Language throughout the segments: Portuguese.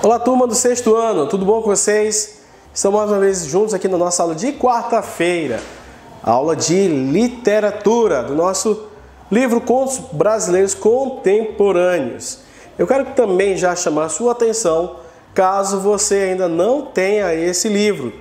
Olá, turma do sexto ano, tudo bom com vocês? Estamos mais uma vez juntos aqui na nossa aula de quarta-feira, aula de literatura do nosso livro Contos Brasileiros Contemporâneos. Eu quero também já chamar a sua atenção, caso você ainda não tenha esse livro.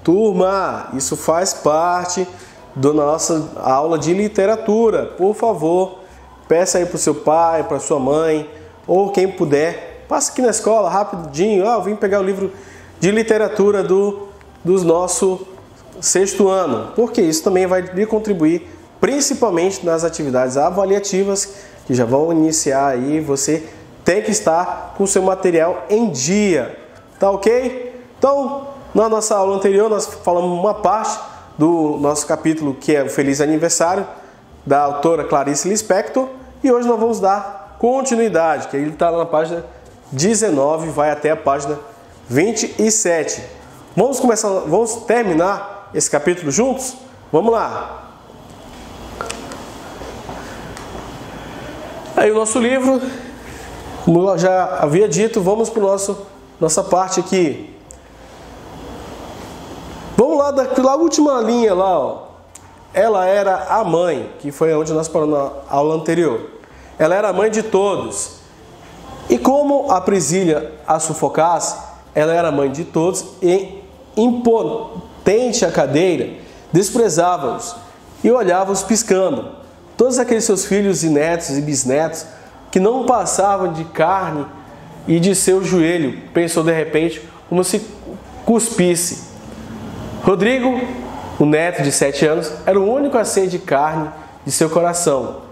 Turma, isso faz parte da nossa aula de literatura. Por favor, peça aí para o seu pai, para sua mãe, ou quem puder, passa aqui na escola rapidinho. Eu vim pegar o livro de literatura do nosso sexto ano, porque isso também vai lhe contribuir, principalmente nas atividades avaliativas que já vão iniciar aí. Você tem que estar com o seu material em dia, tá ok? Então, na nossa aula anterior nós falamos uma parte do nosso capítulo, que é o Feliz Aniversário, da autora Clarice Lispector, e hoje nós vamos dar continuidade, que ele está na página 19, vai até a página 27. Vamos terminar esse capítulo juntos? Vamos lá! Aí o nosso livro, como eu já havia dito, vamos para nossa parte aqui. Vamos lá, da última linha lá, ó. Ela era a mãe, que foi onde nós paramos na aula anterior. Ela era a mãe de todos. E como a presilha a sufocasse, ela era a mãe de todos e, impotente a cadeira, desprezava-os e olhava-os piscando. Todos aqueles seus filhos e netos e bisnetos que não passavam de carne e de seu joelho, pensou de repente como se cuspisse. Rodrigo, o neto de 7 anos, era o único a ser de carne de seu coração.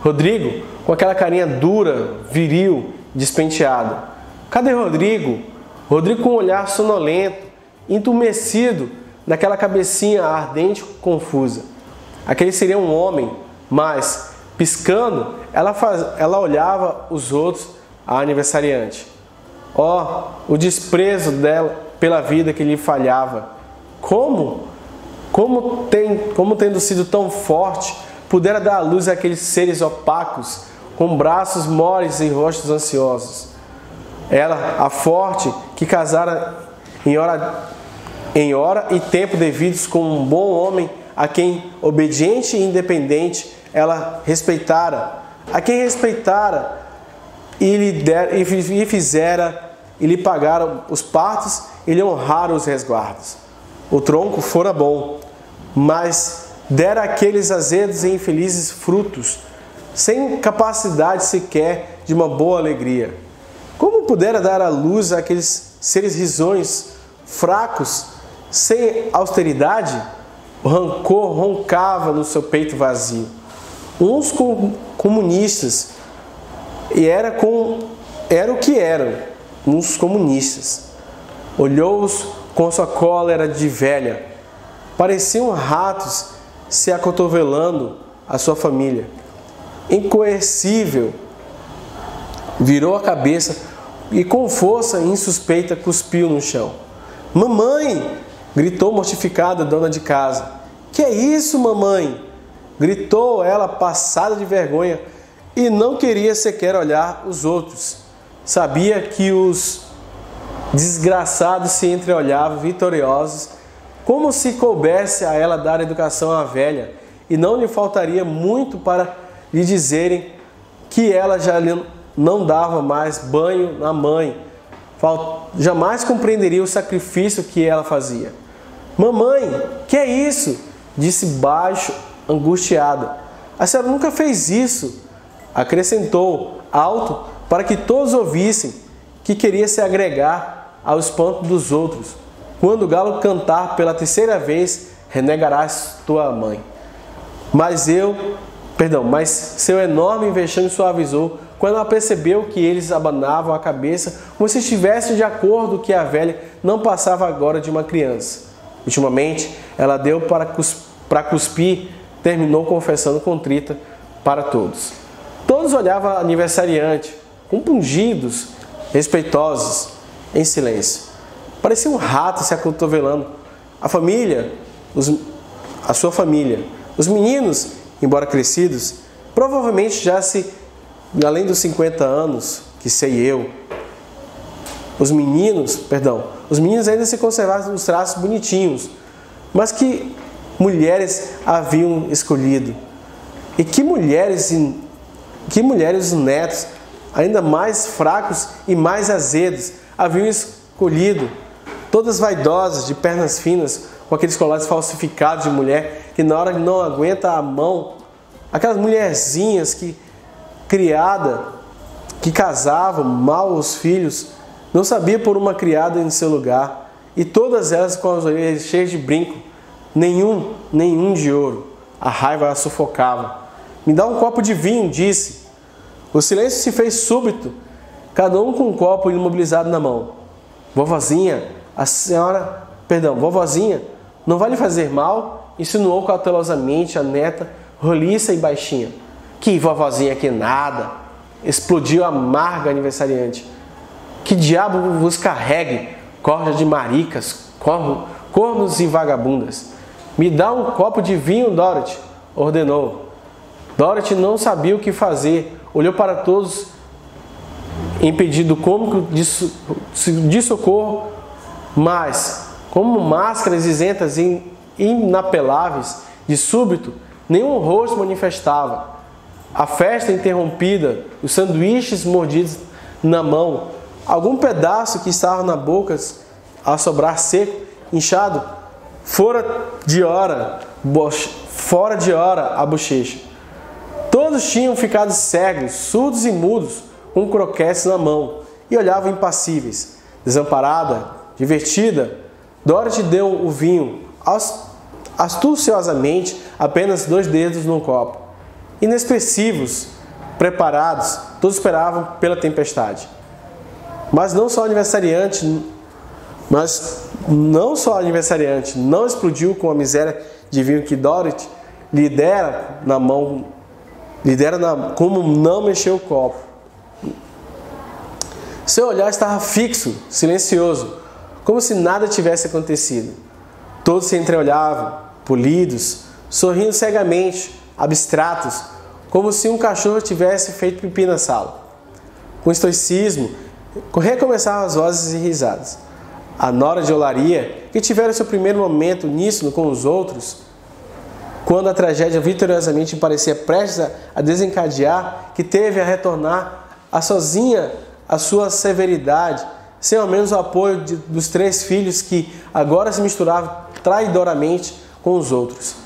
Rodrigo, com aquela carinha dura, viril, despenteada. Cadê Rodrigo? Rodrigo com um olhar sonolento, entumecido, naquela cabecinha ardente e confusa. Aquele seria um homem, mas, piscando, ela olhava os outros, a aniversariante. O desprezo dela pela vida que lhe falhava. Como tendo sido tão forte, pudera dar à luz àqueles seres opacos, com braços moles e rostos ansiosos. Ela, a forte, que casara em hora e tempo devidos com um bom homem, a quem, obediente e independente, ela respeitara, a quem respeitara e lhe pagara os partos e lhe honrara os resguardos. O tronco fora bom, mas dera àqueles azedos e infelizes frutos, sem capacidade sequer de uma boa alegria. Como pudera dar à luz àqueles seres risonhos, fracos, sem austeridade? O rancor roncava no seu peito vazio. Uns comunistas, e era o que eram, uns comunistas. Olhou-os com sua cólera de velha. Pareciam ratos se acotovelando a sua família. Incoercível, virou a cabeça e com força insuspeita cuspiu no chão. Mamãe! Gritou mortificada a dona de casa. Que é isso, mamãe? Gritou ela, passada de vergonha, e não queria sequer olhar os outros. Sabia que os desgraçados se entreolhavam vitoriosos, como se coubesse a ela dar educação à velha, e não lhe faltaria muito para lhe dizerem que ela já não dava mais banho na mãe. Jamais compreenderia o sacrifício que ela fazia. Mamãe, que é isso? Disse baixo, angustiada. A senhora nunca fez isso, acrescentou alto para que todos ouvissem, que queria se agregar ao espanto dos outros. Quando o galo cantar pela terceira vez, renegarás tua mãe. Mas seu enorme vexame suavizou quando ela percebeu que eles abanavam a cabeça como se estivessem de acordo que a velha não passava agora de uma criança. Ultimamente, ela deu para cuspir, terminou confessando contrita para todos. Todos olhavam a aniversariante, compungidos, respeitosos, em silêncio. Parecia um rato se acotovelando. A sua família. Os meninos, embora crescidos, provavelmente além dos 50 anos, que sei eu, os meninos ainda se conservavam os traços bonitinhos, mas que mulheres haviam escolhido. E que mulheres os netos, ainda mais fracos e mais azedos, haviam escolhido, todas vaidosas, de pernas finas, com aqueles colares falsificados de mulher, que na hora que não aguenta a mão, aquelas mulherzinhas que casavam mal os filhos, não sabia pôr uma criada em seu lugar, e todas elas com as orelhas cheias de brinco, nenhum de ouro. A raiva a sufocava. Me dá um copo de vinho, disse. O silêncio se fez súbito, cada um com um copo imobilizado na mão. Vovozinha, não vai lhe fazer mal? Insinuou cautelosamente a neta, roliça e baixinha. Que vovozinha que nada! Explodiu a amarga aniversariante. Que diabo vos carregue, corja de maricas, cornos e vagabundas. Me dá um copo de vinho, Dorothy, ordenou. Dorothy não sabia o que fazer, olhou para todos em pedido cômico de socorro, mas, como máscaras isentas e inapeláveis, de súbito, nenhum rosto manifestava. A festa interrompida, os sanduíches mordidos na mão, algum pedaço que estava na boca a sobrar seco, inchado, fora de hora a bochecha. Todos tinham ficado cegos, surdos e mudos, com croquetes na mão, e olhavam impassíveis. Desamparada, divertida, Dorothy deu o vinho, astuciosamente, apenas 2 dedos num copo. Inexpressivos, preparados, todos esperavam pela tempestade. Mas não só o aniversariante não explodiu com a miséria de vinho que Dorothy lhe dera como não mexeu o copo. Seu olhar estava fixo, silencioso, como se nada tivesse acontecido. Todos se entreolhavam, polidos, sorrindo cegamente, abstratos, como se um cachorro tivesse feito pipi na sala. Com estoicismo, recomeçavam as vozes e risadas. A nora de Olaria, que tivera seu primeiro momento uníssono com os outros, quando a tragédia vitoriosamente parecia prestes a desencadear, que teve a retornar sozinha a sua severidade, sem ao menos o apoio dos 3 filhos que agora se misturavam traidoramente com os outros.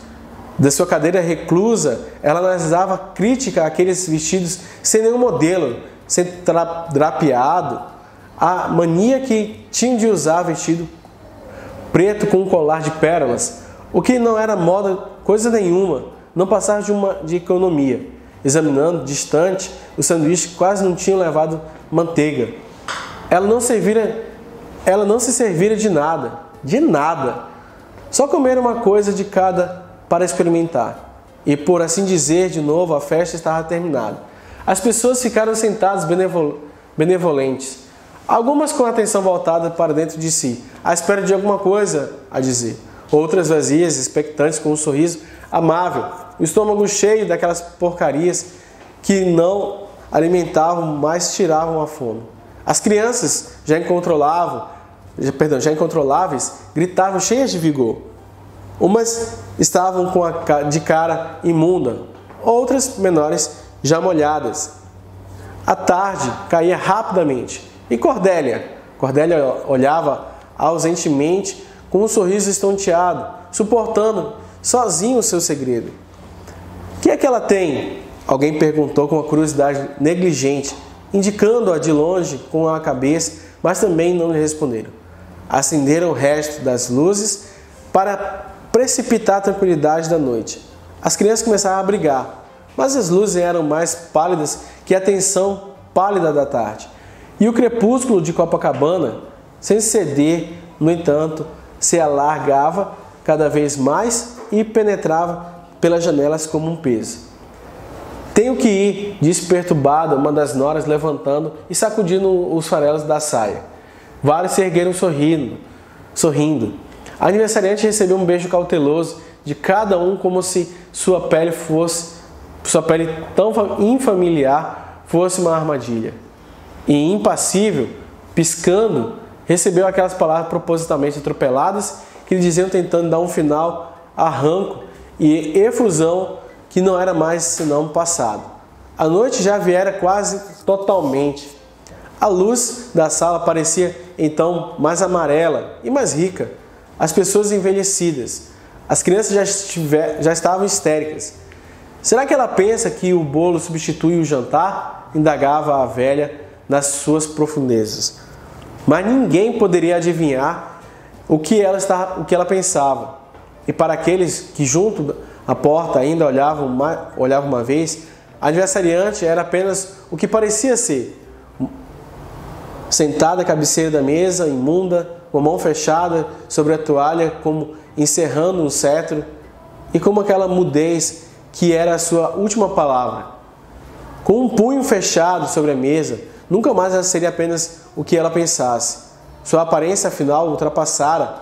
Da sua cadeira reclusa, ela analisava crítica àqueles vestidos sem nenhum modelo, sem drapeado, a mania que tinham de usar vestido preto com um colar de pérolas, o que não era moda coisa nenhuma, não passava de economia. Examinando distante, os sanduíches quase não tinham levado manteiga. Ela não se servira de nada. Só comeram uma coisa de cada para experimentar. E por assim dizer, de novo, a festa estava terminada. As pessoas ficaram sentadas benevolentes, algumas com a atenção voltada para dentro de si, à espera de alguma coisa a dizer. Outras vazias, expectantes, com um sorriso amável, o estômago cheio daquelas porcarias que não alimentavam, mas tiravam a fome. As crianças, já incontroláveis, gritavam cheias de vigor. Umas estavam de cara imunda, outras menores já molhadas. A tarde caía rapidamente e Cordélia olhava ausentemente com um sorriso estonteado, suportando sozinho o seu segredo. O que é que ela tem? Alguém perguntou com uma curiosidade negligente, indicando-a de longe com a cabeça, mas também não lhe responderam. Acenderam o resto das luzes para precipitar a tranquilidade da noite. As crianças começaram a brigar, mas as luzes eram mais pálidas que a tensão pálida da tarde. E o crepúsculo de Copacabana, sem ceder, no entanto, se alargava cada vez mais e penetrava pelas janelas como um peso. Tenho que ir, disse perturbada uma das noras, levantando e sacudindo os farelos da saia. Vários se ergueram sorrindo. A aniversariante recebeu um beijo cauteloso de cada um, como se sua pele tão infamiliar fosse uma armadilha. E impassível, piscando, recebeu aquelas palavras propositalmente atropeladas que lhe diziam tentando dar um final arranco e efusão que não era mais senão passado. A noite já viera quase totalmente. A luz da sala parecia então mais amarela e mais rica. As pessoas envelhecidas. As crianças já estavam histéricas. Será que ela pensa que o bolo substitui o jantar? Indagava a velha nas suas profundezas. Mas ninguém poderia adivinhar o que ela pensava. E para aqueles que junto à porta ainda olhavam uma vez, a aniversariante era apenas o que parecia ser. Sentada à cabeceira da mesa, imunda, com a mão fechada sobre a toalha, como encerrando um cetro, e como aquela mudez que era a sua última palavra. Com um punho fechado sobre a mesa, nunca mais ela seria apenas o que ela pensasse. Sua aparência, afinal, ultrapassara,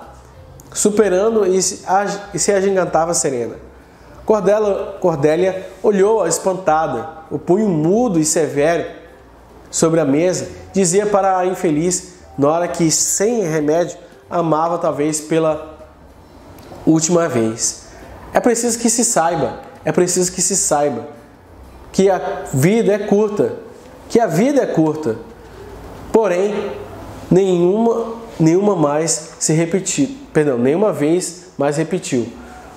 superando e se agigantava serena. Cordélia olhou-a espantada. O punho mudo e severo sobre a mesa dizia para a infeliz, na hora que, sem remédio, amava talvez pela última vez. É preciso que se saiba que a vida é curta, porém nenhuma vez mais repetiu,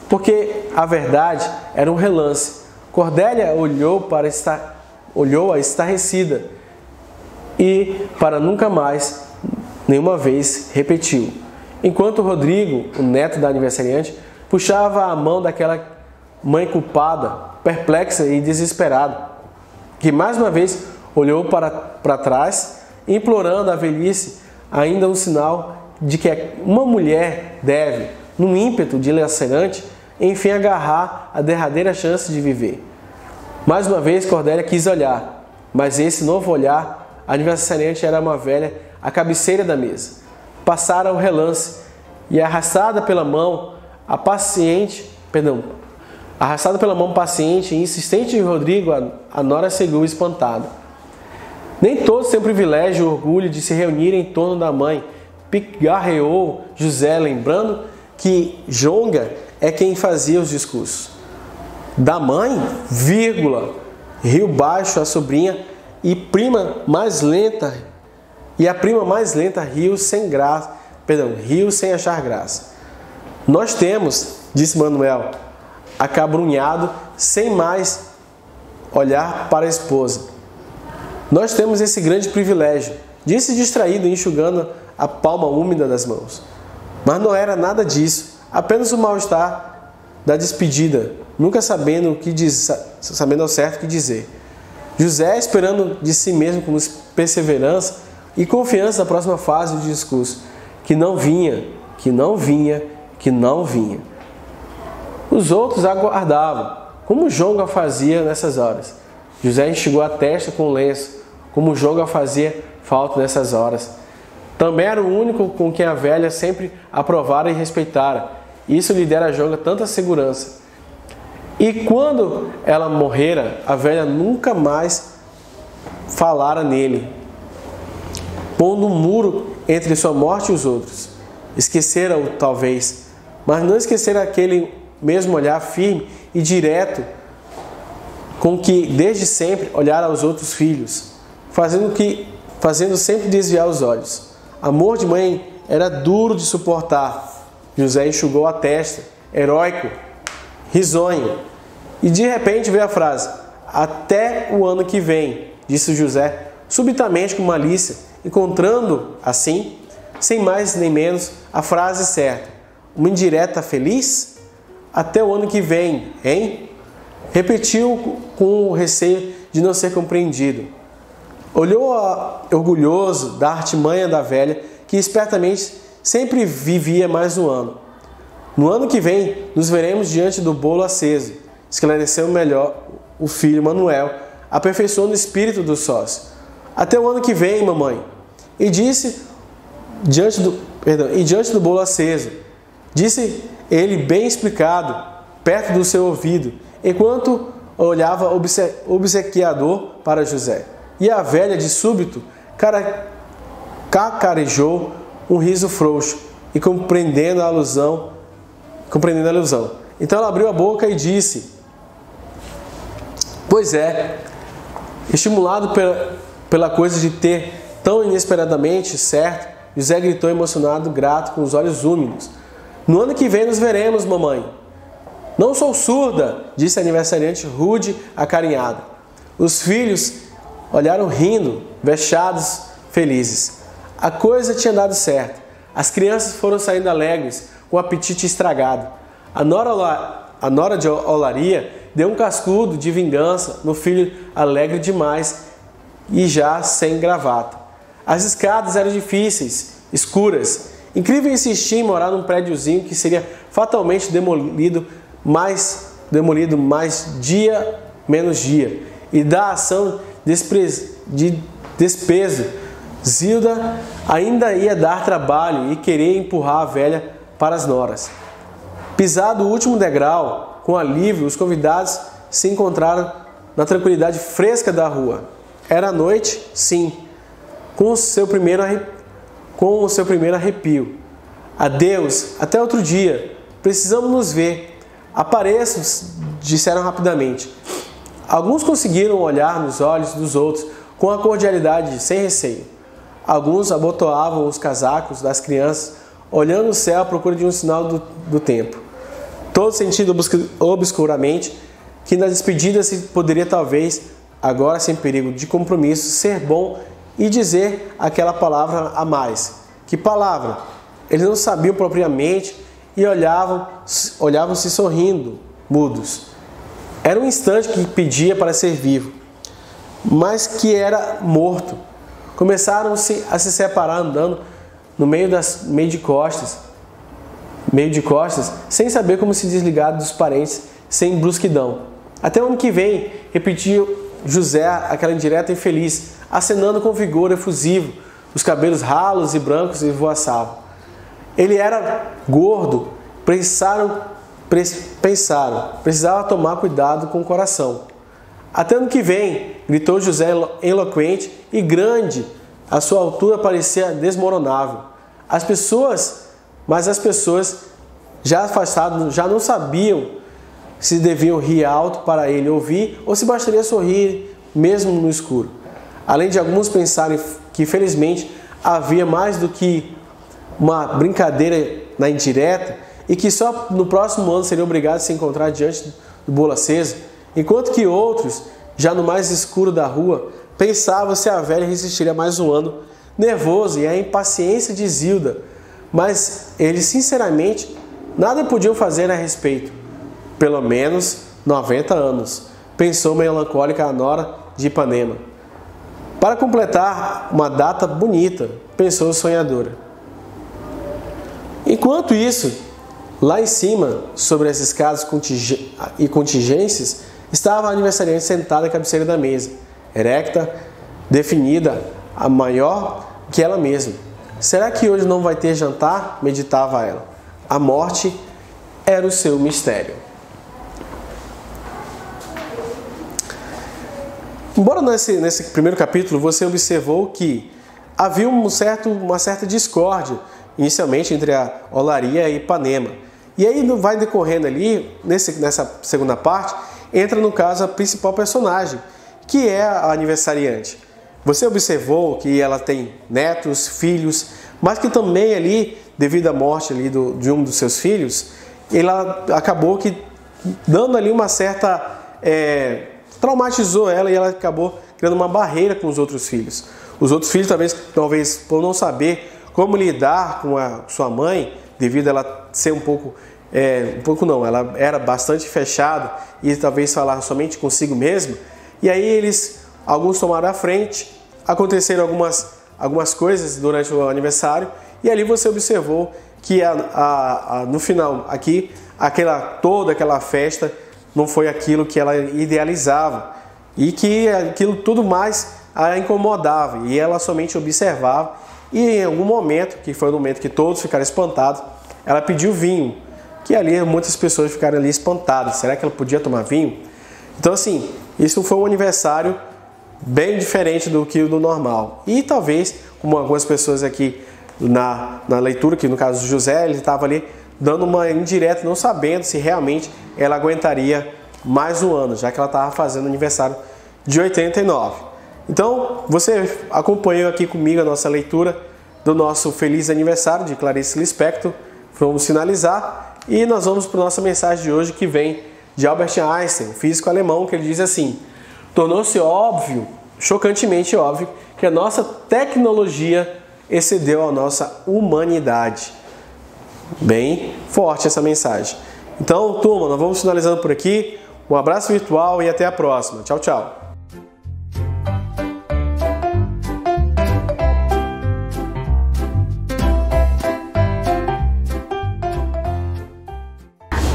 porque a verdade era um relance. Cordélia olhou-a estarrecida e para nunca mais nenhuma vez repetiu. Enquanto Rodrigo, o neto da aniversariante, puxava a mão daquela mãe culpada, perplexa e desesperada, que mais uma vez olhou para trás, implorando à velhice ainda um sinal de que uma mulher deve, num ímpeto dilacerante, enfim agarrar a derradeira chance de viver. Mais uma vez Cordélia quis olhar, mas esse novo olhar, a aniversariante era uma velha à cabeceira da mesa. Passara o relance e arrastada pela mão paciente e insistente de Rodrigo, a nora seguiu espantada. Nem todos têm o privilégio e o orgulho de se reunir em torno da mãe, pigarreou José, lembrando que Jonga é quem fazia os discursos. Da mãe, riu baixo a sobrinha e a prima mais lenta riu sem achar graça. Nós temos, disse Manuel, acabrunhado, sem mais olhar para a esposa. Nós temos esse grande privilégio, disse distraído, enxugando a palma úmida das mãos. Mas não era nada disso, apenas o mal-estar da despedida, nunca sabendo ao certo o que dizer. José, esperando de si mesmo com perseverança e confiança na próxima fase do discurso, que não vinha. Os outros aguardavam, como Jonga fazia nessas horas. José enxugou a testa com o lenço, como Jonga fazia falta nessas horas. Também era o único com quem a velha sempre aprovara e respeitara. Isso lhe dera a Jonga tanta segurança. E quando ela morrera, a velha nunca mais falara nele, pondo um muro entre sua morte e os outros. Esquecera-o, talvez, mas não esquecera aquele mesmo olhar firme e direto com que desde sempre olhara aos outros filhos, fazendo sempre desviar os olhos. Amor de mãe era duro de suportar. José enxugou a testa, heróico, risonho, e de repente veio a frase: até o ano que vem, disse José, subitamente com malícia, encontrando assim, sem mais nem menos, a frase certa. Uma indireta feliz? Até o ano que vem, hein? Repetiu com o receio de não ser compreendido. Olhou orgulhoso da artimanha da velha, que espertamente sempre vivia mais um ano. No ano que vem, nos veremos diante do bolo aceso, esclareceu melhor o filho Manuel, aperfeiçoando o espírito do sócio. Até o ano que vem, mamãe. E diante do bolo aceso, disse ele bem explicado, perto do seu ouvido, enquanto olhava obsequiador para José. E a velha, de súbito, cacarejou um riso frouxo e compreendendo a alusão. Então ela abriu a boca e disse: pois é, estimulado pela coisa de ter tão inesperadamente certo, José gritou emocionado, grato, com os olhos úmidos: no ano que vem nos veremos, mamãe. Não sou surda, disse a aniversariante rude, acarinhada. Os filhos olharam rindo, vexados, felizes. A coisa tinha dado certo. As crianças foram saindo alegres, com o apetite estragado. A nora de Olaria deu um cascudo de vingança no filho alegre demais e já sem gravata. As escadas eram difíceis, escuras. Incrível insistir em morar num prédiozinho que seria fatalmente demolido mais dia menos dia. E da ação de despeso, Zilda ainda ia dar trabalho e querer empurrar a velha para as noras. Pisado o último degrau, com alívio, os convidados se encontraram na tranquilidade fresca da rua. Era noite, sim, com o seu primeiro arrepio. Adeus, até outro dia. Precisamos nos ver. Apareçam, disseram rapidamente. Alguns conseguiram olhar nos olhos dos outros com a cordialidade sem receio. Alguns abotoavam os casacos das crianças, olhando o céu à procura de um sinal do tempo. Todos sentindo obscuramente que na despedida se poderia talvez, agora sem perigo de compromisso, ser bom e dizer aquela palavra a mais. Que palavra? Eles não sabiam propriamente e olhavam-se sorrindo, mudos. Era um instante que pedia para ser vivo, mas que era morto. Começaram-se a se separar andando no meio de costas, sem saber como se desligar dos parentes, sem brusquidão. Até o ano que vem, repetiu José aquela indireta infeliz, acenando com vigor efusivo, os cabelos ralos e brancos esvoaçavam. Ele era gordo, pensaram, precisava tomar cuidado com o coração. Até ano que vem, gritou José eloquente e grande, a sua altura parecia desmoronável. As pessoas já afastadas já não sabiam se deviam rir alto para ele ouvir ou se bastaria sorrir mesmo no escuro. Além de alguns pensarem que felizmente havia mais do que uma brincadeira na indireta e que só no próximo ano seriam obrigados a se encontrar diante do bolo aceso, enquanto que outros, já no mais escuro da rua, pensavam se a velha resistiria mais um ano, nervoso e a impaciência de Zilda, mas eles sinceramente nada podiam fazer a respeito. Pelo menos 90 anos, pensou melancólica a nora de Ipanema. Para completar uma data bonita, pensou sonhadora. Enquanto isso, lá em cima, sobre as escadas e contingências, estava a aniversariante sentada à cabeceira da mesa, erecta, definida, a maior que ela mesma. Será que hoje não vai ter jantar? Meditava ela. A morte era o seu mistério. Embora nesse primeiro capítulo você observou que havia uma certa discórdia inicialmente entre a Olaria e Ipanema. E aí vai decorrendo ali, nessa segunda parte, entra no caso a principal personagem, que é a aniversariante. Você observou que ela tem netos, filhos, mas que também ali, devido à morte ali de um dos seus filhos, ela acabou que dando ali uma certa... traumatizou ela e ela acabou criando uma barreira com os outros filhos. Os outros filhos, talvez por não saber como lidar com a sua mãe, devido a ela ser ela era bastante fechada e talvez falar somente consigo mesma. E aí alguns tomaram a frente, aconteceram algumas coisas durante o aniversário e ali você observou que no final aqui, toda aquela festa não foi aquilo que ela idealizava e que aquilo tudo mais a incomodava e ela somente observava e em algum momento, que foi o momento que todos ficaram espantados, ela pediu vinho, que ali muitas pessoas ficaram ali espantadas, será que ela podia tomar vinho? Então assim, isso foi um aniversário bem diferente do que do normal. E talvez, como algumas pessoas aqui na leitura, que no caso do José, ele estava ali dando uma indireta, não sabendo se realmente ela aguentaria mais um ano, já que ela estava fazendo aniversário de 89. Então, você acompanhou aqui comigo a nossa leitura do nosso feliz aniversário de Clarice Lispector. Vamos finalizar e nós vamos para a nossa mensagem de hoje, que vem de Albert Einstein, um físico alemão, que ele diz assim: tornou-se óbvio, chocantemente óbvio, que a nossa tecnologia excedeu a nossa humanidade. Bem forte essa mensagem. Então, turma, nós vamos finalizando por aqui. Um abraço virtual e até a próxima. Tchau, tchau.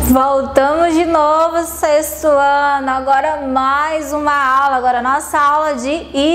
Voltamos de novo, sexto ano, agora mais uma aula, agora nossa aula de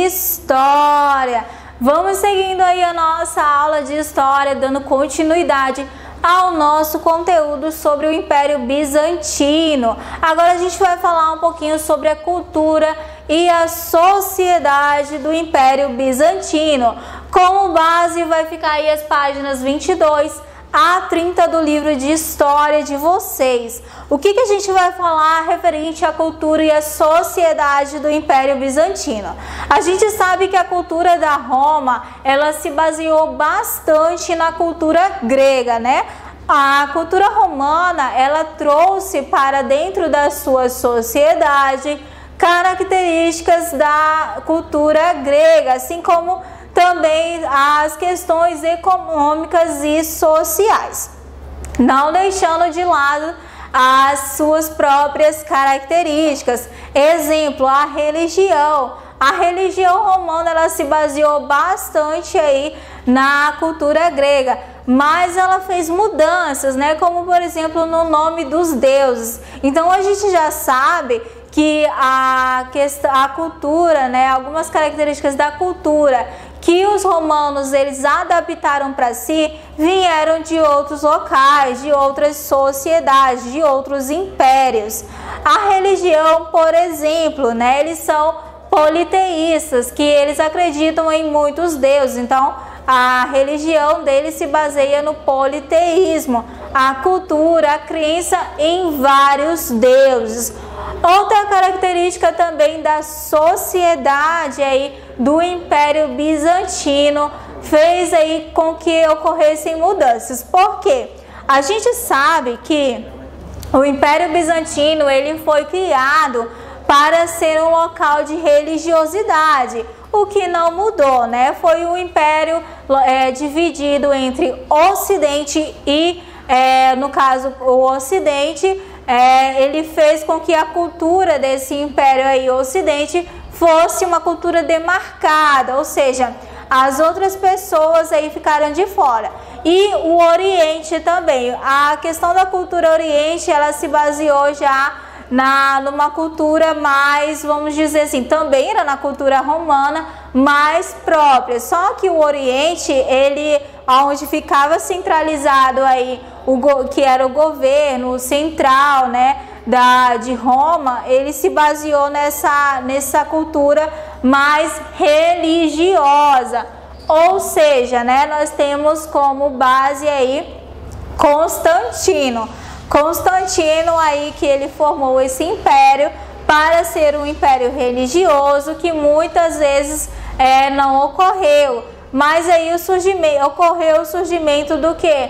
História. Vamos seguindo aí a nossa aula de História, dando continuidade ao nosso conteúdo sobre o Império Bizantino. Agora a gente vai falar um pouquinho sobre a cultura e a sociedade do Império Bizantino. Como base vai ficar aí as páginas 22 a 30 do livro de História de vocês. O que a gente vai falar referente à cultura e à sociedade do Império Bizantino? A gente sabe que a cultura da Roma, ela se baseou bastante na cultura grega, né? A cultura romana, ela trouxe para dentro da sua sociedade características da cultura grega, assim como também as questões econômicas e sociais, não deixando de lado as suas próprias características. Exemplo, a religião. A religião romana, ela se baseou bastante aí na cultura grega, mas ela fez mudanças, né? Como por exemplo no nome dos deuses. Então a gente já sabe que a cultura, né? Algumas características da cultura que os romanos eles adaptaram para si vieram de outros locais, de outras sociedades, de outros impérios. A religião, por exemplo, né, eles são politeístas, que eles acreditam em muitos deuses. Então, a religião deles se baseia no politeísmo, a cultura, a crença em vários deuses. Outra característica também da sociedade aí do Império Bizantino fez aí com que ocorressem mudanças. Por quê? A gente sabe que o Império Bizantino ele foi criado para ser um local de religiosidade, o que não mudou, né? Foi um império dividido entre Ocidente e, no caso, o Ocidente, ele fez com que a cultura desse império aí, Ocidente, fosse uma cultura demarcada, ou seja, as outras pessoas aí ficaram de fora. E o Oriente também. A questão da cultura Oriente, ela se baseou já numa cultura mais, vamos dizer assim, também era na cultura romana, mais própria. Só que o Oriente, ele, onde ficava centralizado aí, que era o governo central, né, de Roma, ele se baseou nessa cultura mais religiosa. Ou seja, né, nós temos como base aí Constantino aí, que ele formou esse império para ser um império religioso, que muitas vezes não ocorreu. Mas aí ocorreu o surgimento do quê?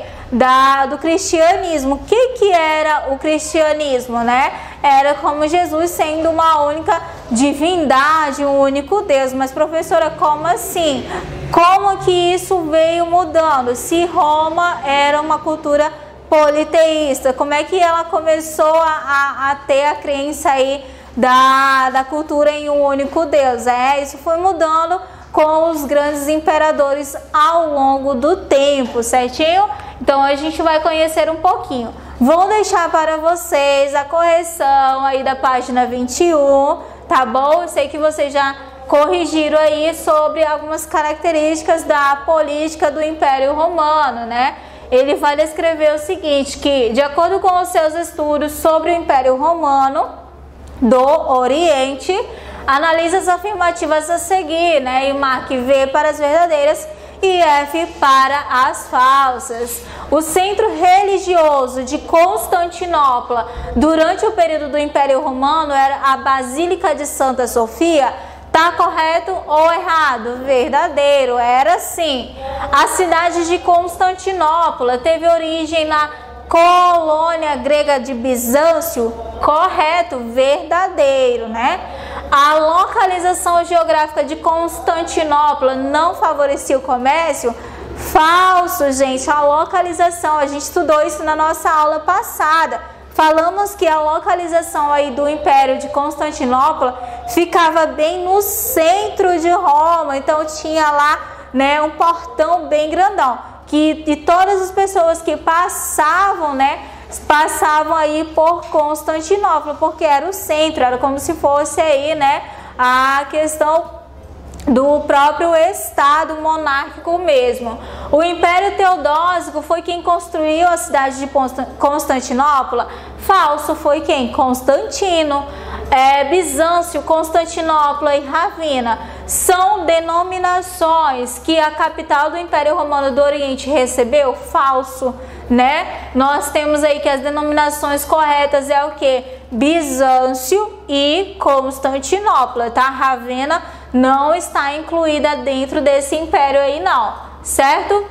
Do cristianismo. O que era o cristianismo, né? Era como Jesus sendo uma única divindade, um único Deus. Mas professora, como assim? Como que isso veio mudando? Se Roma era uma cultura politeísta, como é que ela começou a ter a crença aí da cultura em um único Deus? Isso foi mudando com os grandes imperadores ao longo do tempo, certinho? Então a gente vai conhecer um pouquinho. Vou deixar para vocês a correção aí da página 21, tá bom? Eu sei que vocês já corrigiram aí sobre algumas características da política do Império Romano, né? Ele vai descrever o seguinte, que de acordo com os seus estudos sobre o Império Romano do Oriente, Analise as afirmativas a seguir, né? E marque V para as verdadeiras e F para as falsas. O centro religioso de Constantinopla durante o período do Império Romano era a Basílica de Santa Sofia. Tá correto ou errado? Verdadeiro, era sim. A cidade de Constantinopla teve origem na colônia grega de Bizâncio. Correto, verdadeiro, né? A localização geográfica de Constantinopla não favorecia o comércio? Falso, gente. A localização, a gente estudou isso na nossa aula passada. Falamos que a localização aí do Império de Constantinopla ficava bem no centro de Roma, então tinha lá, né, um portão bem grandão, e todas as pessoas que passavam, né, passavam aí por Constantinopla, porque era o centro, era como se fosse aí, né, a questão do próprio Estado monárquico mesmo. O Império Teodósico foi quem construiu a cidade de Constantinopla? Falso, foi quem? Constantino. Bizâncio, Constantinopla e Ravenna são denominações que a capital do Império Romano do Oriente recebeu? Falso, né? Nós temos aí que as denominações corretas é o que? Bizâncio e Constantinopla, tá? Ravenna não está incluída dentro desse império aí não, certo?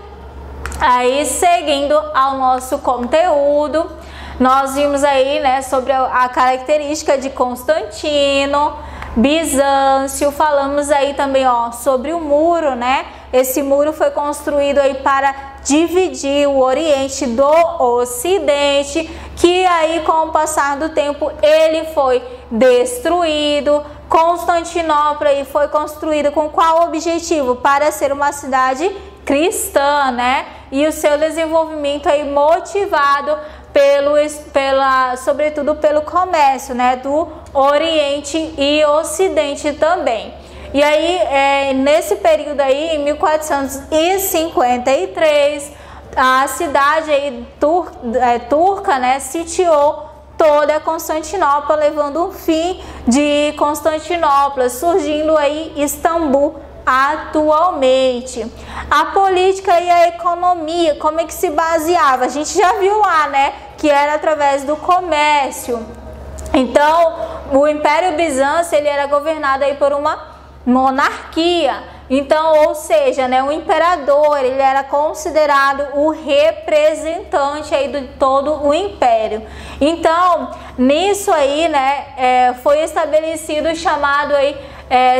Aí, seguindo ao nosso conteúdo, nós vimos aí, né, sobre a característica de Constantino, Bizâncio, falamos aí também, ó, sobre o muro, né? Esse muro foi construído aí para dividir o Oriente do Ocidente, que aí com o passar do tempo ele foi destruído. Constantinopla aí foi construída com qual objetivo? Para ser uma cidade cristã, né? E o seu desenvolvimento aí motivado sobretudo pelo comércio, né? Do Oriente e Ocidente também. E aí, nesse período aí, em 1453, a cidade aí turca, né, sitiou toda a Constantinopla, levando o fim de Constantinopla, surgindo aí Istambul atualmente. A política e a economia, como é que se baseava? A gente já viu lá, né, que era através do comércio. Então, o Império Bizâncio, ele era governado aí por uma monarquia. Então, ou seja, né, o imperador, ele era considerado o representante aí de todo o império. Então, nisso aí, né, foi estabelecido o chamado aí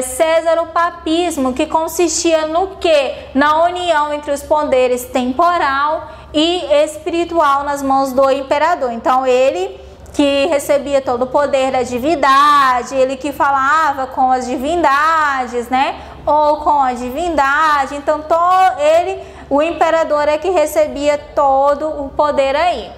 Césaropapismo, que consistia no quê? Na união entre os poderes temporal e espiritual nas mãos do imperador. Então, ele que recebia todo o poder da divindade, ele que falava com as divindades, né? Ou com a divindade. Então, o imperador é que recebia todo o poder aí.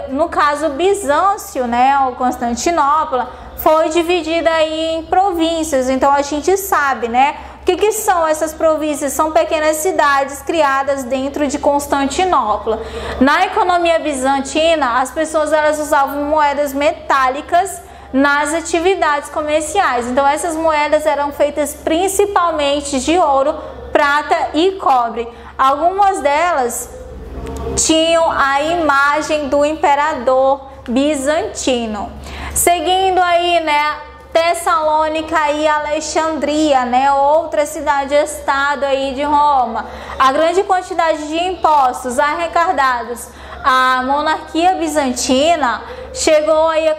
No caso Bizâncio, né, ou Constantinopla, foi dividida aí em províncias. Então, a gente sabe, né? O que são essas províncias? São pequenas cidades criadas dentro de Constantinopla. Na economia bizantina, as pessoas elas usavam moedas metálicas nas atividades comerciais. Então, essas moedas eram feitas principalmente de ouro, prata e cobre. Algumas delas tinham a imagem do imperador bizantino. Seguindo aí, né, Tessalônica e Alexandria, né, outra cidade-estado aí de Roma. A grande quantidade de impostos arrecadados à monarquia bizantina chegou aí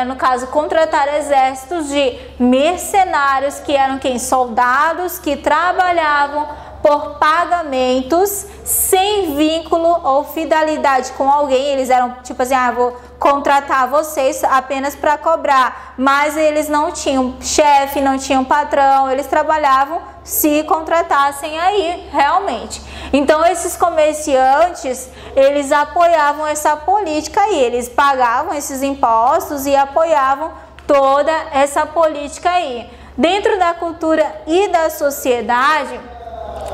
no caso, contratar exércitos de mercenários, que eram quem? Soldados que trabalhavam por pagamentos sem vínculo ou fidelidade com alguém. Eles eram tipo assim, vou contratar vocês apenas para cobrar, mas eles não tinham chefe, não tinham patrão, eles trabalhavam se contratassem aí realmente. Então, esses comerciantes, eles apoiavam essa política aí, eles pagavam esses impostos e apoiavam toda essa política aí. Dentro da cultura e da sociedade,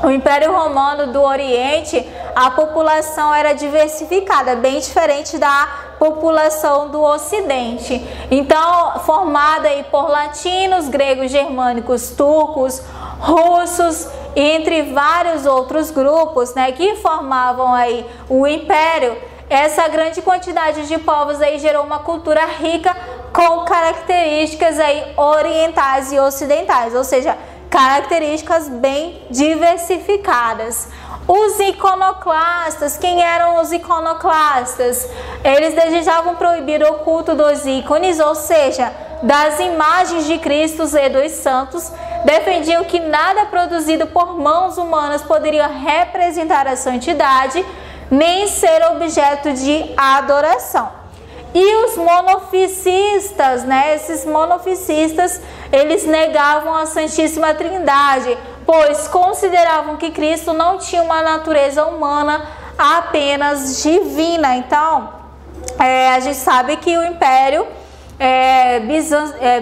o Império Romano do Oriente, a população era diversificada, bem diferente da população do Ocidente. Então, formada aí por latinos, gregos, germânicos, turcos, russos, entre vários outros grupos, né, que formavam aí o Império. Essa grande quantidade de povos aí gerou uma cultura rica com características aí orientais e ocidentais, ou seja, características bem diversificadas. Os iconoclastas, quem eram os iconoclastas? Eles desejavam proibir o culto dos ícones, ou seja, das imagens de Cristo e dos santos. Defendiam que nada produzido por mãos humanas poderia representar a santidade, nem ser objeto de adoração. E os monofisistas, né? Esses monofisistas, eles negavam a Santíssima Trindade, pois consideravam que Cristo não tinha uma natureza humana, apenas divina. Então, a gente sabe que o Império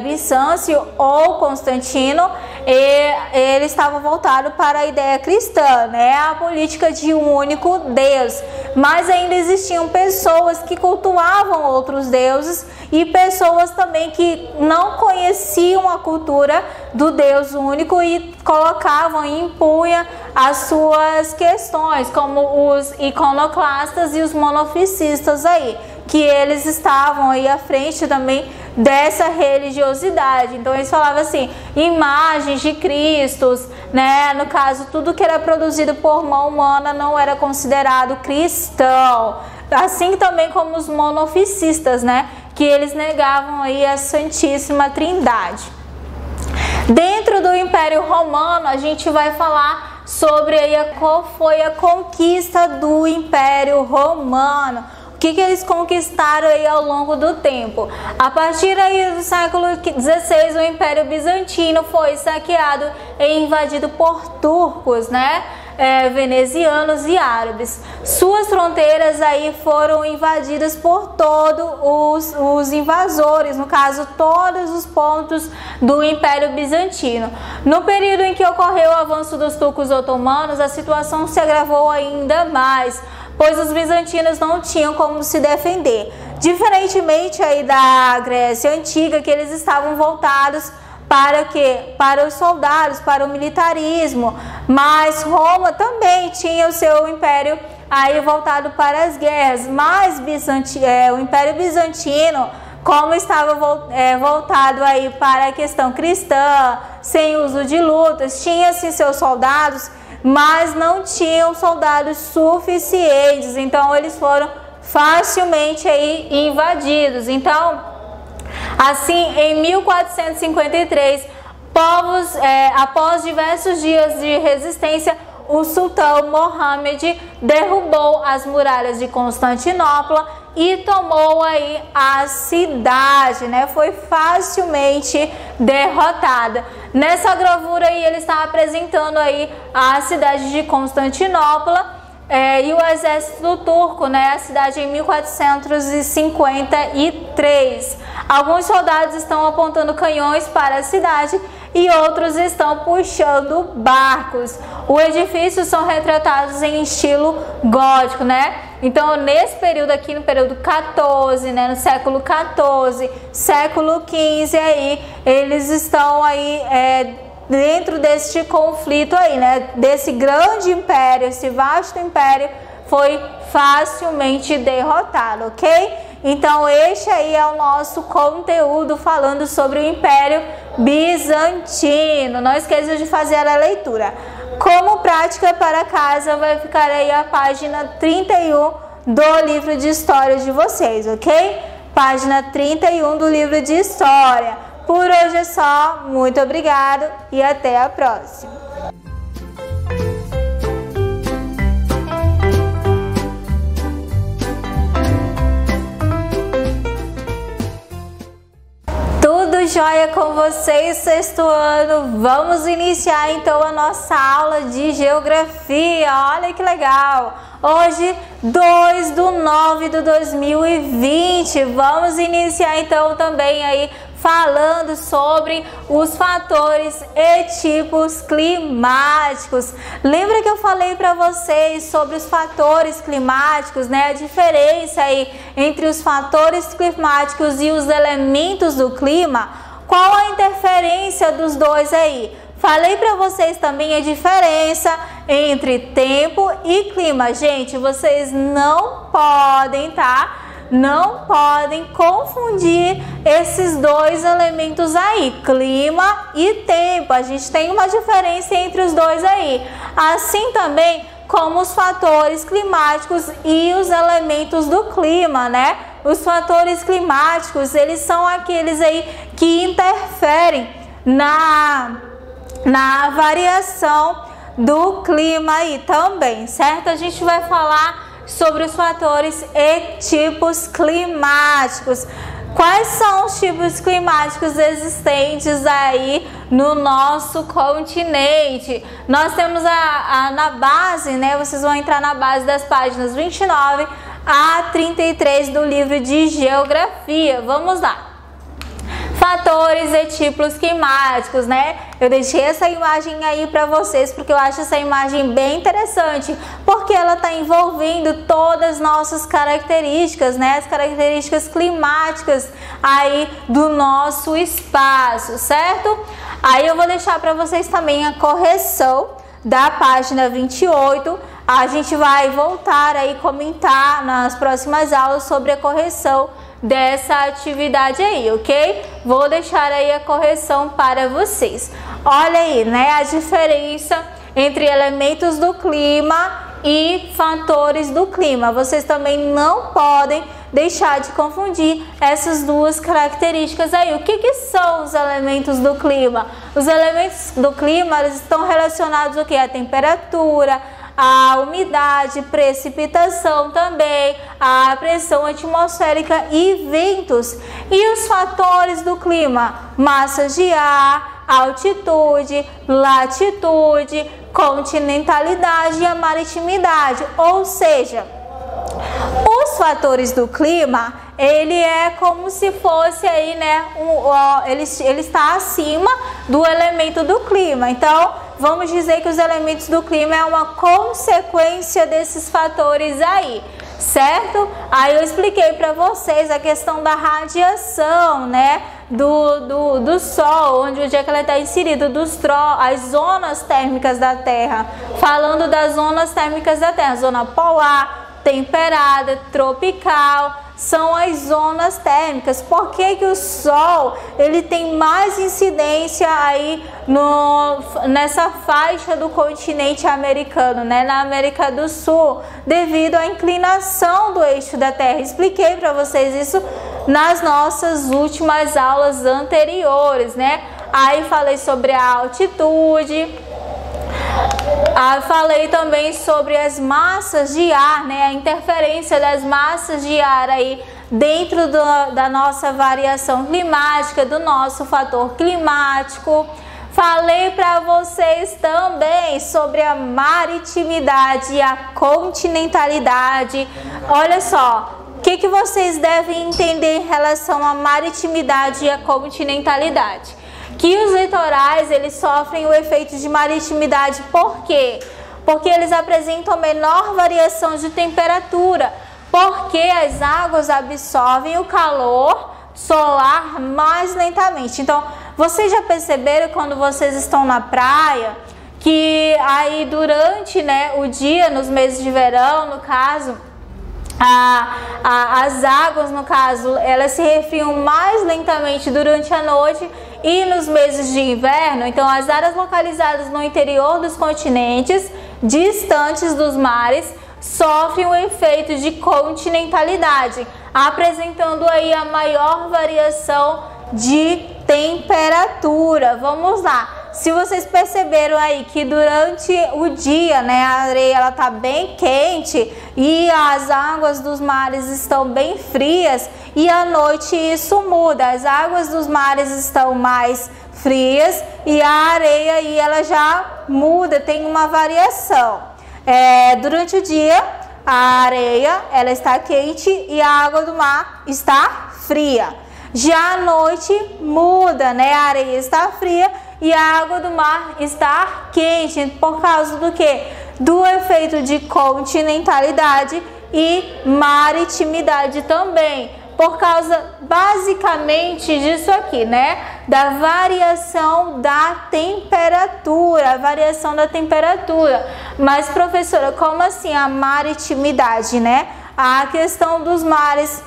Bizâncio ou Constantino, ele estava voltado para a ideia cristã, né? A política de um único Deus. Mas ainda existiam pessoas que cultuavam outros deuses e pessoas também que não conheciam a cultura do Deus único e colocavam e impunham as suas questões, como os iconoclastas e os monofisistas aí, que eles estavam aí à frente também dessa religiosidade. Então eles falavam assim, imagens de Cristos, né? No caso, tudo que era produzido por mão humana não era considerado cristão. Assim também como os monofisistas, né? Que eles negavam aí a Santíssima Trindade. Dentro do Império Romano, a gente vai falar sobre aí qual foi a conquista do Império Romano. O que eles conquistaram aí ao longo do tempo? A partir aí do século XVI, o Império Bizantino foi saqueado e invadido por turcos, né? Venezianos e árabes. Suas fronteiras aí foram invadidas por todos os invasores, no caso, todos os pontos do Império Bizantino. No período em que ocorreu o avanço dos turcos otomanos, a situação se agravou ainda mais, pois os bizantinos não tinham como se defender. Diferentemente aí da Grécia Antiga, que eles estavam voltados para quê? Para os soldados, para o militarismo. Mas Roma também tinha o seu império aí voltado para as guerras. Mas o Império Bizantino, como estava voltado aí para a questão cristã, sem uso de lutas, tinha sim seus soldados, mas não tinham soldados suficientes, então eles foram facilmente aí invadidos. Então, assim, em 1453, após diversos dias de resistência, o sultão Mohammed derrubou as muralhas de Constantinopla e tomou aí a cidade, né? Foi facilmente derrotada. Nessa gravura aí ele está apresentando aí a cidade de Constantinopla e o exército turco, né? A cidade em 1453. Alguns soldados estão apontando canhões para a cidade e outros estão puxando barcos. Os edifícios são retratados em estilo gótico, né? Então, nesse período aqui, no período 14, né, no século 14, século 15 aí, eles estão aí dentro deste conflito aí, né? Desse grande império, esse vasto império foi facilmente derrotado, ok? Então, este aí é o nosso conteúdo falando sobre o Império Bizantino. Não esqueça de fazer a leitura. Como prática para casa, vai ficar aí a página 31 do livro de história de vocês, ok? Página 31 do livro de história. Por hoje é só. Muito obrigado e até a próxima. Joia com vocês, sexto ano. Vamos iniciar então a nossa aula de geografia. Olha que legal! Hoje, 2/9/2020. Vamos iniciar então também aí falando sobre os fatores e tipos climáticos. Lembra que eu falei para vocês sobre os fatores climáticos, né? A diferença aí entre os fatores climáticos e os elementos do clima? Qual a interferência dos dois aí? Falei para vocês também a diferença entre tempo e clima. Gente, vocês não podem, tá? Não podem confundir esses dois elementos aí, clima e tempo. A gente tem uma diferença entre os dois aí. Assim também como os fatores climáticos e os elementos do clima, né? Os fatores climáticos, eles são aqueles aí que interferem na variação do clima aí também, certo? A gente vai falar sobre os fatores e tipos climáticos. Quais são os tipos climáticos existentes aí no nosso continente? Nós temos na base, né? Vocês vão entrar na base das páginas 29 a 33 do livro de Geografia. Vamos lá. Fatores e tipos climáticos, né? Eu deixei essa imagem aí para vocês porque eu acho essa imagem bem interessante, porque ela está envolvendo todas as nossas características, né? As características climáticas aí do nosso espaço, certo? Aí eu vou deixar para vocês também a correção da página 28. A gente vai voltar aí comentar nas próximas aulas sobre a correção dessa atividade aí, ok? Vou deixar aí a correção para vocês. Olha aí, né, a diferença entre elementos do clima e fatores do clima. Vocês também não podem deixar de confundir essas duas características aí. O que são os elementos do clima? Os elementos do clima, eles estão relacionados ao que? A temperatura, a umidade, precipitação também, a pressão atmosférica e ventos. E os fatores do clima? Massas de ar, altitude, latitude, continentalidade e a maritimidade. Ou seja, os fatores do clima, ele é como se fosse aí, né, ele está acima do elemento do clima. Então, vamos dizer que os elementos do clima é uma consequência desses fatores aí, certo? Aí eu expliquei para vocês a questão da radiação, né, do Sol, onde é que ela está inserida, as zonas térmicas da Terra. Falando das zonas térmicas da Terra, zona polar, temperada, tropical, são as zonas térmicas. Por que o Sol ele tem mais incidência aí nessa faixa do continente americano, né, na América do Sul, devido à inclinação do eixo da Terra? Expliquei para vocês isso nas nossas últimas aulas anteriores, né? Aí falei sobre a altitude. Falei também sobre as massas de ar, né? A interferência das massas de ar aí dentro da nossa variação climática, do nosso fator climático. Falei para vocês também sobre a maritimidade e a continentalidade. Olha só, o que vocês devem entender em relação à maritimidade e à continentalidade? Que os litorais, eles sofrem o efeito de maritimidade. Por quê? Porque eles apresentam menor variação de temperatura, porque as águas absorvem o calor solar mais lentamente. Então, vocês já perceberam quando vocês estão na praia, que aí durante, né, o dia, nos meses de verão, no caso, as águas, no caso, elas se resfriam mais lentamente durante a noite, e nos meses de inverno, então as áreas localizadas no interior dos continentes, distantes dos mares, sofrem o efeito de continentalidade, apresentando aí a maior variação de temperatura. Vamos lá. Se vocês perceberam aí que durante o dia, né, a areia ela tá bem quente e as águas dos mares estão bem frias, e à noite isso muda. As águas dos mares estão mais frias e a areia aí ela já muda, tem uma variação. Durante o dia a areia ela está quente e a água do mar está fria. Já à noite muda, né? A areia está fria e a água do mar está quente, por causa do quê? Do efeito de continentalidade e maritimidade também, por causa basicamente disso aqui, né? Da variação da temperatura, Mas, professora, como assim a maritimidade, né? A questão dos mares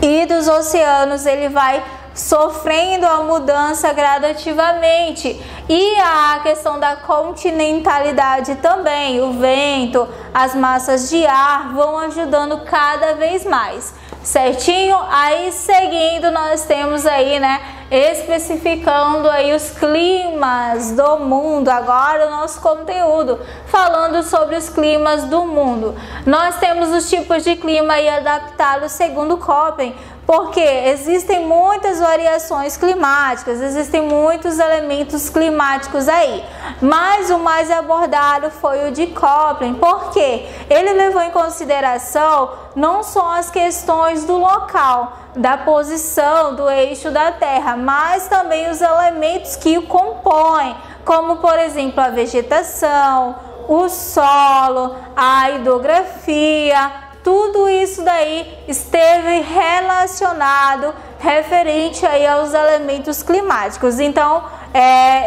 e dos oceanos, ele vai sofrendo a mudança gradativamente, e a questão da continentalidade também, o vento, as massas de ar vão ajudando cada vez mais, certinho? Aí seguindo nós temos aí, né, especificando aí os climas do mundo. Agora o nosso conteúdo falando sobre os climas do mundo, nós temos os tipos de clima aí adaptados segundo Köppen, porque existem muitas variações climáticas, existem muitos elementos climáticos aí, mas o mais abordado foi o de Köppen, porque ele levou em consideração não só as questões do local, da posição, do eixo da Terra, mas também os elementos que o compõem, como por exemplo a vegetação, o solo, a hidrografia. Tudo isso daí esteve relacionado, referente aí aos elementos climáticos. Então,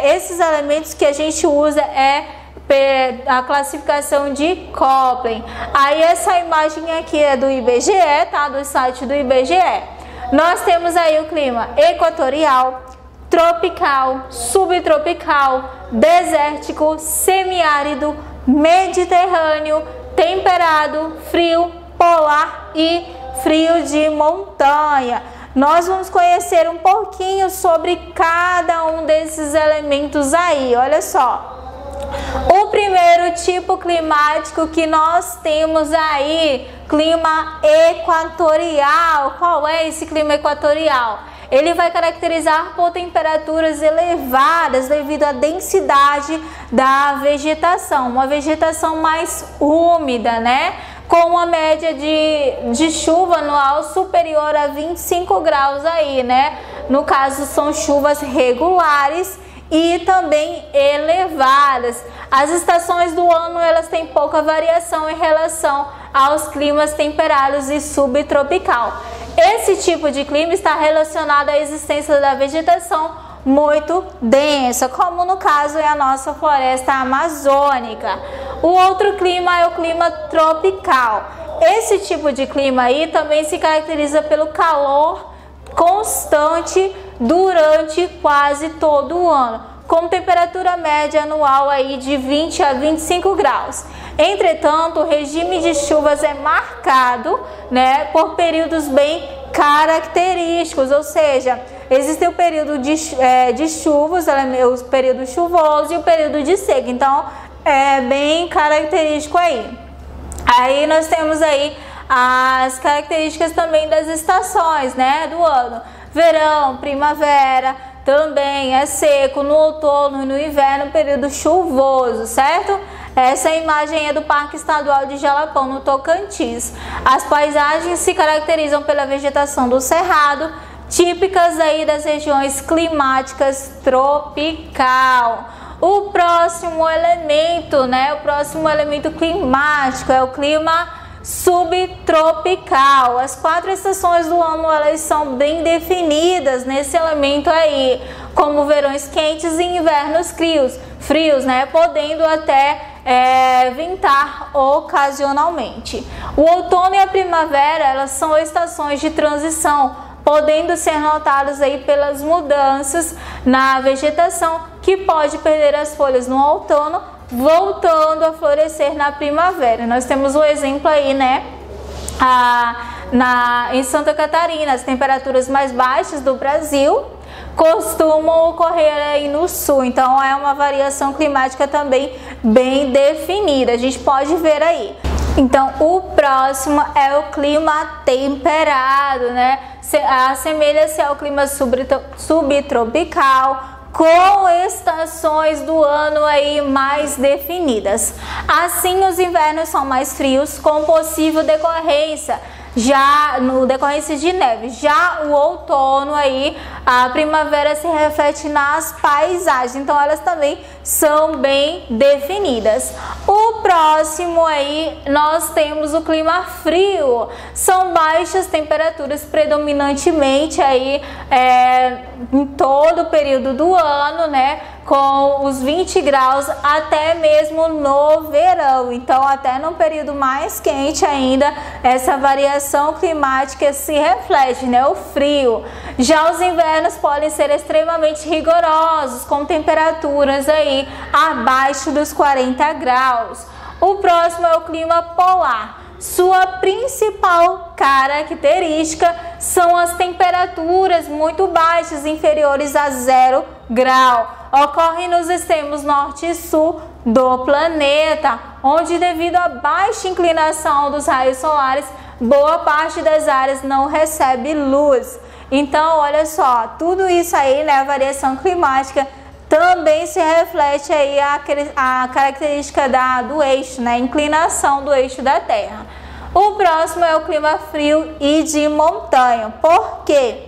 esses elementos que a gente usa a classificação de Köppen. Aí essa imagem aqui é do IBGE, tá? Do site do IBGE. Nós temos aí o clima equatorial, tropical, subtropical, desértico, semiárido, mediterrâneo, temperado, frio, polar e frio de montanha. Nós vamos conhecer um pouquinho sobre cada um desses elementos aí, olha só. O primeiro tipo climático que nós temos aí, clima equatorial. Qual é esse clima equatorial? Ele vai caracterizar por temperaturas elevadas devido à densidade da vegetação, uma vegetação mais úmida, né? Com uma média de chuva anual superior a 25 graus aí, né? No caso, são chuvas regulares e também elevadas. As estações do ano, elas têm pouca variação em relação aos climas temperados e subtropical. Esse tipo de clima está relacionado à existência da vegetação muito densa, como no caso é a nossa floresta amazônica. O outro clima é o clima tropical. Esse tipo de clima aí também se caracteriza pelo calor constante durante quase todo o ano, com temperatura média anual aí de 20 a 25 graus. Entretanto, o regime de chuvas é marcado, né, por períodos bem característicos, ou seja, existe o período de chuvas, o período chuvoso e o período de seca, então é bem característico aí. Aí nós temos aí as características também das estações, né, do ano. Verão, primavera, também é seco, no outono e no inverno, período chuvoso, certo? Essa imagem é do Parque Estadual de Jalapão, no Tocantins. As paisagens se caracterizam pela vegetação do cerrado, típicas aí das regiões climáticas tropical. O próximo elemento, né, o próximo elemento climático é o clima subtropical. As 4 estações do ano, elas são bem definidas nesse elemento aí, como verões quentes e invernos frios, né, podendo até ventar ocasionalmente. O outono e a primavera, elas são estações de transição, podendo ser notadas aí pelas mudanças na vegetação, que pode perder as folhas no outono, voltando a florescer na primavera. Nós temos um exemplo aí, né, em Santa Catarina. As temperaturas mais baixas do Brasil costumam ocorrer aí no sul, então é uma variação climática também bem definida, a gente pode ver aí. Então o próximo é o clima temperado, né? Assemelha-se ao clima subtropical, com estações do ano aí mais definidas. Assim, os invernos são mais frios, com possível decorrência já no decorrência de neve. Já o outono aí, a primavera se reflete nas paisagens, então elas também são bem definidas. O próximo aí nós temos o clima frio. São baixas temperaturas predominantemente aí em todo o período do ano, né? Com os 20 graus até mesmo no verão. Então, até no período mais quente ainda, essa variação climática se reflete, né? O frio. Já os invernos podem ser extremamente rigorosos, com temperaturas aí abaixo dos 40 graus. O próximo é o clima polar. Sua principal característica são as temperaturas muito baixas, inferiores a 0 grau. Ocorre nos extremos norte e sul do planeta, onde devido à baixa inclinação dos raios solares, boa parte das áreas não recebe luz. Então, olha só, tudo isso aí, né, a variação climática também se reflete aí a característica do eixo, né, inclinação do eixo da Terra. O próximo é o clima frio e de montanha. Por quê?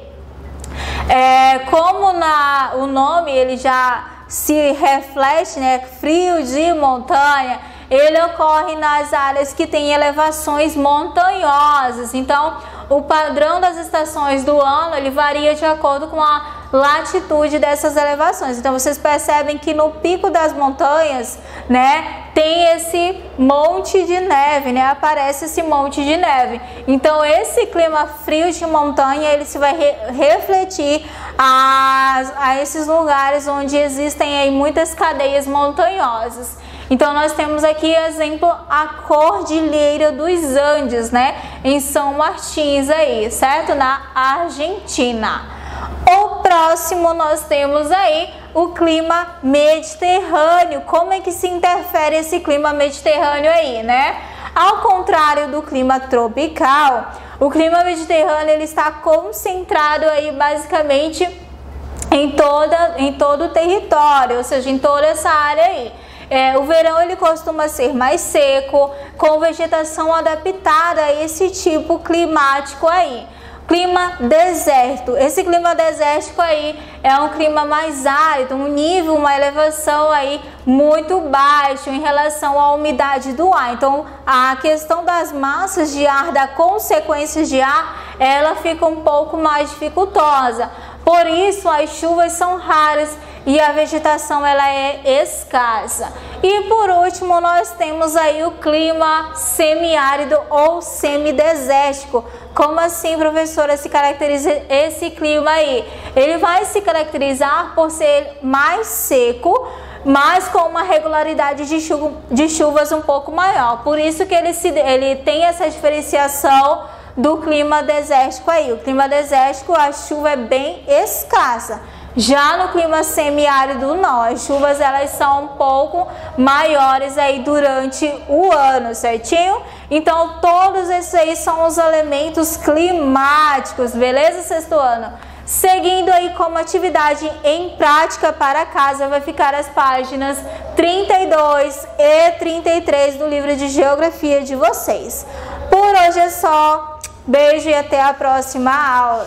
Como o nome ele já se reflete, né, frio de montanha, ele ocorre nas áreas que têm elevações montanhosas. Então, o padrão das estações do ano ele varia de acordo com a latitude dessas elevações. Então, vocês percebem que no pico das montanhas, né, tem esse monte de neve, né? Aparece esse monte de neve. Então, esse clima frio de montanha, ele se vai refletir a esses lugares onde existem aí muitas cadeias montanhosas. Então, nós temos aqui, exemplo, a Cordilheira dos Andes, né? Em São Martins aí, certo? Na Argentina. O próximo nós temos aí o clima mediterrâneo. Como é que se interfere esse clima mediterrâneo aí, né? Ao contrário do clima tropical, o clima mediterrâneo ele está concentrado aí basicamente em todo o território, ou seja, em toda essa área aí. O verão ele costuma ser mais seco, com vegetação adaptada a esse tipo climático aí. Clima deserto. Esse clima desértico aí é um clima mais árido, um nível, uma elevação aí muito baixo em relação à umidade do ar. Então, a questão das massas de ar, da consequência de ar, ela fica um pouco mais dificultosa. Por isso, as chuvas são raras e a vegetação ela é escassa. E por último, nós temos aí o clima semiárido ou semidesértico. Como assim, professora, se caracteriza esse clima aí? Ele vai se caracterizar por ser mais seco, mas com uma regularidade de chuvas um pouco maior. Por isso que ele tem essa diferenciação do clima desértico aí. O clima desértico, a chuva é bem escassa. Já no clima semiárido não, as chuvas elas são um pouco maiores aí durante o ano, certinho? Então todos esses aí são os elementos climáticos, beleza, sexto ano? Seguindo aí como atividade em prática para casa, vai ficar as páginas 32 e 33 do livro de geografia de vocês. Por hoje é só, beijo e até a próxima aula.